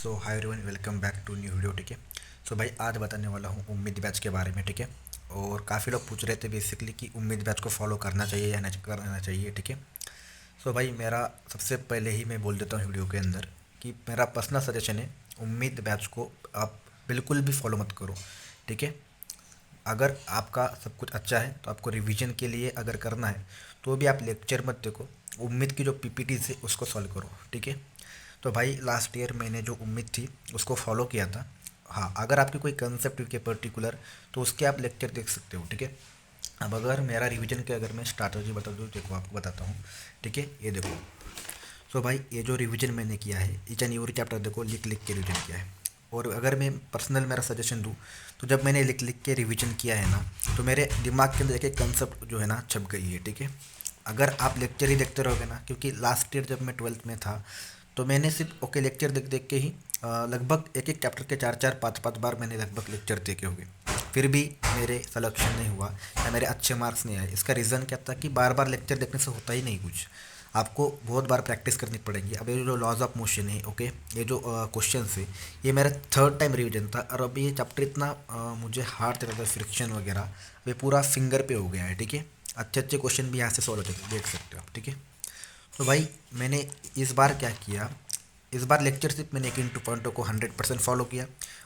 So hi everyone, welcome back to new video. ठीक है। सो भाई आज बताने वाला हूँ उम्मीद बैच के बारे में। ठीक है। और काफ़ी लोग पूछ रहे थे बेसिकली कि उम्मीद बैच को फॉलो करना चाहिए या नहीं करना चाहिए। ठीक है। सो भाई मेरा सबसे पहले ही मैं बोल देता हूँ वीडियो के अंदर कि मेरा पर्सनल सजेशन है, उम्मीद बैच को आप बिल्कुल भी फॉलो मत करो। ठीक है। अगर आपका सब कुछ अच्छा है तो आपको रिवीजन के लिए अगर करना है तो भी आप लेक्चर मत देखो, उम्मीद की जो पीपीटीज है उसको सॉल्व करो। ठीक है। तो भाई लास्ट ईयर मैंने जो उम्मीद थी उसको फॉलो किया था। हाँ, अगर आपकी कोई कंसेप्ट के पर्टिकुलर तो उसके आप लेक्चर देख सकते हो। ठीक है। अब अगर मेरा रिवीजन के अगर मैं स्ट्रैटेजी बता दूँ, देखो आपको बताता हूँ। ठीक है, ये देखो। सो भाई ये जो रिवीजन मैंने किया है, ईच एंड एवरी चैप्टर देखो लिख लिख के रिवीजन किया है। और अगर मैं पर्सनल मेरा सजेशन दूँ तो जब मैंने लिख लिख के रिवीजन किया है ना, तो मेरे दिमाग के अंदर एक एक कंसेप्ट जो है ना छप गई है। ठीक है। अगर आप लेक्चर ही देखते रहोगे ना, क्योंकि लास्ट ईयर जब मैं ट्वेल्थ में था तो मैंने सिर्फ ओके लेक्चर देख देख के ही लगभग एक एक चैप्टर के चार चार पाँच पाँच बार मैंने लगभग लेक्चर देखे होंगे, फिर भी मेरे सिलेक्शन नहीं हुआ या मेरे अच्छे मार्क्स नहीं आए। इसका रीज़न क्या था कि बार बार लेक्चर देखने से होता ही नहीं कुछ, आपको बहुत बार प्रैक्टिस करनी पड़ेगी। अब ये जो लॉज ऑफ मोशन है, ओके, ये जो क्वेश्चन है, ये मेरा थर्ड टाइम रिवीजन था। और अभी ये चैप्टर इतना मुझे हार्ड चल रहा था, फ्रिक्शन वगैरह, अभी पूरा फिंगर पे हो गया है। ठीक है। अच्छे अच्छे क्वेश्चन भी यहाँ से सॉल्व होते देख सकते हो आप। ठीक है। तो भाई मैंने इस बार क्या किया, इस बार लेक्चर सिर्फ मैंने एक इंटू पॉइंटों को 100% फॉलो किया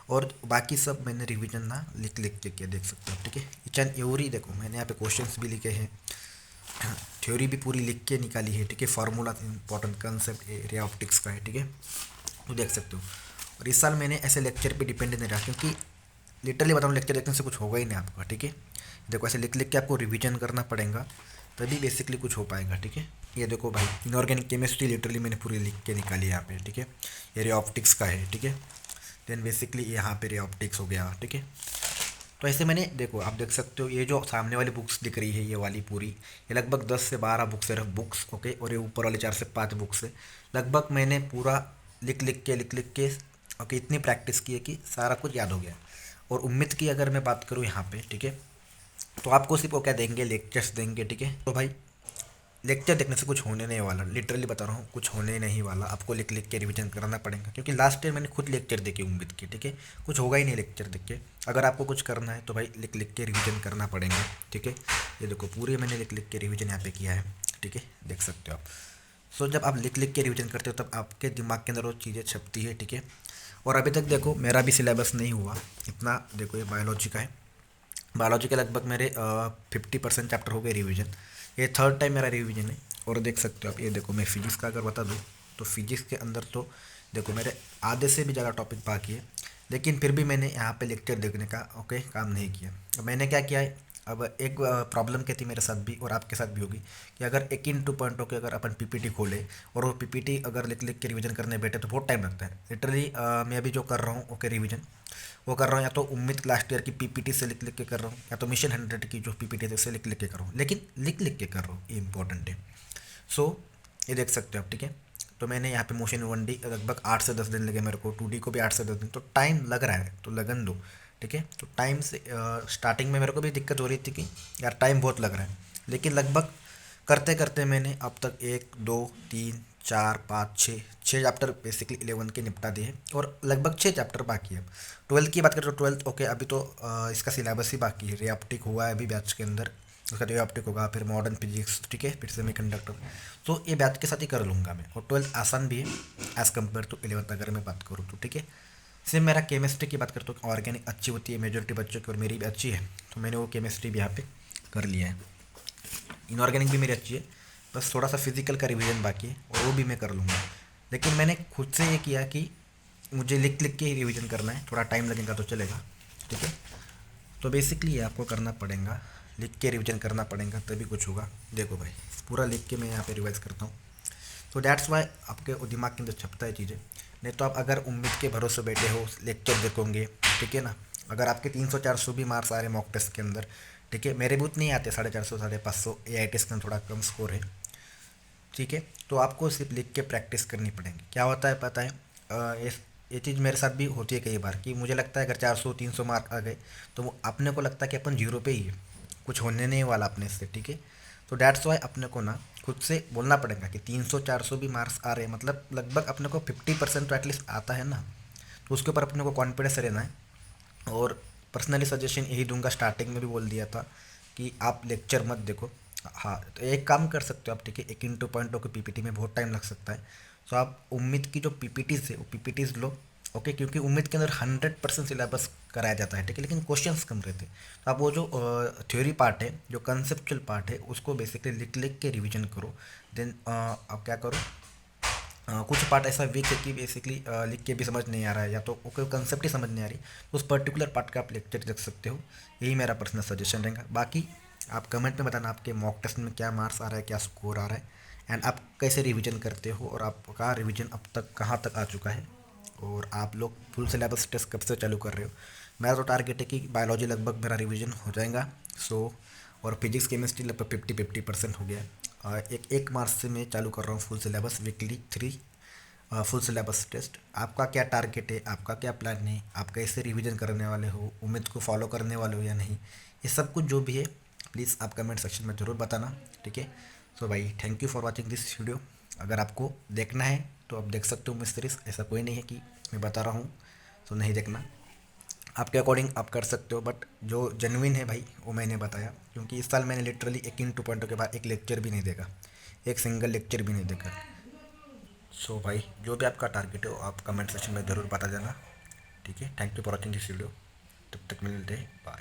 और बाकी सब मैंने रिवीजन ना लिख लिख के किया, देख सकते हो। ठीक है। ईच एंड एवरी देखो मैंने यहाँ पे क्वेश्चंस भी लिखे हैं, थ्योरी भी पूरी लिख के निकाली है। ठीक है। Formula important concept area optics का है। ठीक है। तो देख सकते हो। और इस साल मैंने ऐसे लेक्चर पे डिपेंड नहीं रहा, क्योंकि लिटरली बताऊँ लेक्चर देखने से कुछ होगा ही नहीं आपका। ठीक है। देखो ऐसे लिख लिख के आपको रिवीजन करना पड़ेगा, तभी बेसिकली कुछ हो पाएगा। ठीक है। ये देखो भाई, इनऑर्गेनिक केमिस्ट्री लिटरली मैंने पूरी लिख के निकाली है यहाँ पे। ठीक है। ये रे ऑप्टिक्स का है। ठीक है। देन बेसिकली यहाँ पे रे ऑप्टिक्स हो गया। ठीक है। तो ऐसे मैंने देखो आप देख सकते हो, ये जो सामने वाली बुक्स दिख रही है ये वाली पूरी, ये लगभग 10 से 12 बुक्स है, रफ बुक्स। ओके। और ये ऊपर वाले 4 से 5 बुक्स है। लगभग मैंने पूरा लिख लिख के ओके इतनी प्रैक्टिस की है कि सारा कुछ याद हो गया। और उम्मीद की अगर मैं बात करूँ यहाँ पे, ठीक है, तो आपको सिर्फ वो क्या देंगे, लेक्चर्स देंगे। ठीक है। तो भाई लेक्चर देखने से कुछ होने नहीं वाला, लिटरली बता रहा हूँ, कुछ होने नहीं वाला। आपको लिख लिख के रिवीजन करना पड़ेगा, क्योंकि लास्ट ईयर मैंने खुद लेक्चर देखे उम्मीद के। ठीक है। कुछ होगा ही नहीं लेक्चर देख के। अगर आपको कुछ करना है तो भाई लिख लिख के रिवीजन करना पड़ेगा। ठीक है। ये देखो पूरे मैंने लिख लिख के रिवीजन यहाँ पे किया है। ठीक है, देख सकते हो आप। सो जब आप लिख लिख के रिवीजन करते हो तब आपके दिमाग के अंदर वो चीज़ें छपती है। ठीक है। और अभी तक देखो मेरा भी सिलेबस नहीं हुआ इतना। देखो ये बायोलॉजी का है, बायोलॉजी के लगभग मेरे 50% चैप्टर हो गए रिवीजन। ये थर्ड टाइम मेरा रिवीजन है। और देख सकते हो आप, ये देखो मैं फिजिक्स का अगर बता दूँ तो फिजिक्स के अंदर तो देखो मेरे आधे से भी ज़्यादा टॉपिक बाकी है, लेकिन फिर भी मैंने यहाँ पे लेक्चर देखने का ओके काम नहीं किया। अब मैंने क्या किया है, अब एक प्रॉब्लम क्या थी मेरे साथ भी और आपके साथ भी होगी, कि अगर एक इन टू पॉइंट होकर अगर अपन पीपीटी खोले और वो पीपीटी अगर लिख लिख के रिवीजन करने बैठे तो बहुत टाइम लगता है। लिटरली मैं अभी जो कर रहा हूँ ओके रिवीजन, वो कर रहा हूँ या तो उम्मीद लास्ट ईयर की पीपीटी से लिख लिख के कर रहा हूँ, या तो मिशन 100 की जो पीपीटी थी उससे लिख लिख के कर रहा हूँ, लेकिन लिख लिख के कर रहा हूँ, ये इंपॉर्टेंट है। सो ये देख सकते हो आप। ठीक है। तो मैंने यहाँ पे मोशन 1D लगभग 8 से 10 दिन लगे मेरे को, 2D को भी 8 से 10 दिन, तो टाइम लग रहा है तो लगन दो। ठीक है। तो टाइम से स्टार्टिंग में मेरे को भी दिक्कत हो रही थी कि यार टाइम बहुत लग रहा है, लेकिन लगभग करते करते मैंने अब तक 1 2 3 4 5 6 चैप्टर बेसिकली 11 के निपटा दिए और लगभग 6 चैप्टर बाकी है। अब ट्वेल्थ की बात करें तो ट्वेल्थ ओके अभी तो इसका सिलेबस ही बाकी है। रियाप्टिक हुआ है अभी बैच के अंदर, उसका रियाप्टिक होगा, फिर मॉडर्न फिजिक्स, ठीक है, फिर सेमी कंडक्टर। तो ये बैच के साथ ही कर लूँगा मैं। और ट्वेल्थ आसान भी है एज़ कम्पेयर टू 11th अगर मैं बात करूँ तो। ठीक है। सेम मेरा केमिस्ट्री की बात करता हूँ, ऑर्गेनिक अच्छी होती है मेजोरिटी बच्चों की और मेरी भी अच्छी है, तो मैंने वो केमिस्ट्री भी यहाँ पे कर लिया है। इनऑर्गेनिक भी मेरी अच्छी है, बस थोड़ा सा फिजिकल का रिवीजन बाकी है और वो भी मैं कर लूँगा। लेकिन मैंने खुद से ये किया कि मुझे लिख लिख के ही रिवीजन करना है, थोड़ा टाइम लगेगा तो चलेगा। ठीक है। तो बेसिकली ये आपको करना पड़ेगा, लिख के रिवीजन करना पड़ेगा तभी कुछ होगा। देखो भाई पूरा लिख के मैं यहाँ पे रिवाइज करता हूँ, तो दैट्स वाई आपके दिमाग के अंदर छपता है चीज़ें। नहीं तो आप अगर उम्मीद के भरोसे बैठे हो लेक्चर देखोगे, ठीक है ना, अगर आपके 300 400 भी मार्क्स आ रहे हैं मॉक टेस्ट के अंदर, ठीक है, मेरे भी उतने ही आते 450 550, ए आई टेस्ट का थोड़ा कम स्कोर है। ठीक है। तो आपको सिर्फ लिख के प्रैक्टिस करनी पड़ेगी। क्या होता है पता है, ये चीज़ मेरे साथ भी होती है कई बार कि मुझे लगता है अगर 400 300 मार्क आ गए तो वो अपने को लगता है कि अपन जीरो पे ही है, कुछ होने नहीं वाला अपने से। ठीक है। तो डैट्स वाई अपने को ना खुद से बोलना पड़ेगा कि 300 400 भी मार्क्स आ रहे हैं, मतलब लगभग अपने को 50% तो एटलीस्ट आता है ना। तो उसके ऊपर अपने को कॉन्फिडेंस रहना है। और पर्सनली सजेशन यही दूंगा, स्टार्टिंग में भी बोल दिया था कि आप लेक्चर मत देखो। हाँ, तो एक काम कर सकते हो आप, ठीक है, 1 की पीपीटी में बहुत टाइम लग सकता है। सो आप उम्मीद की जो पीपीटीज है वो पीपीटीज लो, ओके, क्योंकि उम्मीद के अंदर 100% सिलेबस कराया जाता है, ठीक है, लेकिन क्वेश्चंस कम रहते हैं। तो आप वो जो थ्योरी पार्ट है, जो कंसेप्चुअल पार्ट है, उसको बेसिकली लिख लिख के रिवीजन करो। देन आप क्या करो, कुछ पार्ट ऐसा वीक है कि बेसिकली लिख के भी समझ नहीं आ रहा है, या तो कोई कंसेप्ट ही समझ नहीं आ रही, तो उस पर्टिकुलर पार्ट का आप लेक्चर देख सकते हो। यही मेरा पर्सनल सजेशन रहेगा। बाकी आप कमेंट में बताना आपके मॉक टेस्ट में क्या मार्क्स आ रहा है, क्या स्कोर आ रहा है, एंड आप कैसे रिवीजन करते हो, और आपका रिवीजन अब तक कहाँ तक आ चुका है, और आप लोग फुल सिलेबस टेस्ट कब से चालू कर रहे हो। मेरा तो टारगेट है कि बायोलॉजी लगभग मेरा रिवीजन हो जाएगा। सो और फिजिक्स केमिस्ट्री लगभग 50-50% हो गया है। एक मार्च से मैं चालू कर रहा हूँ full syllabus, weekly 3 full syllabus test. आपका क्या टारगेट है, आपका क्या प्लान है, आप कैसे रिवीजन करने वाले हो, उम्मीद को फॉलो करने वाले हो या नहीं, ये सब कुछ जो भी है प्लीज़ आप कमेंट सेक्शन में ज़रूर बताना, ठीक है। सो भाई, thank you for watching this video. अगर आपको देखना है तो आप देख सकते हो मिस सीरीज़, ऐसा कोई नहीं है कि मैं बता रहा हूँ तो नहीं देखना, आपके अकॉर्डिंग आप कर सकते हो, बट जो जेन्युइन है भाई वो मैंने बताया, क्योंकि इस साल मैंने लिटरली 1 इन 2 के बाद एक लेक्चर भी नहीं देखा, एक सिंगल लेक्चर भी नहीं देखा। सो भाई, जो भी आपका टारगेट है वो आप कमेंट सेक्शन में ज़रूर बता देना, ठीक है। Thank you for watching this video. तब तक मिलते हैं, बाय।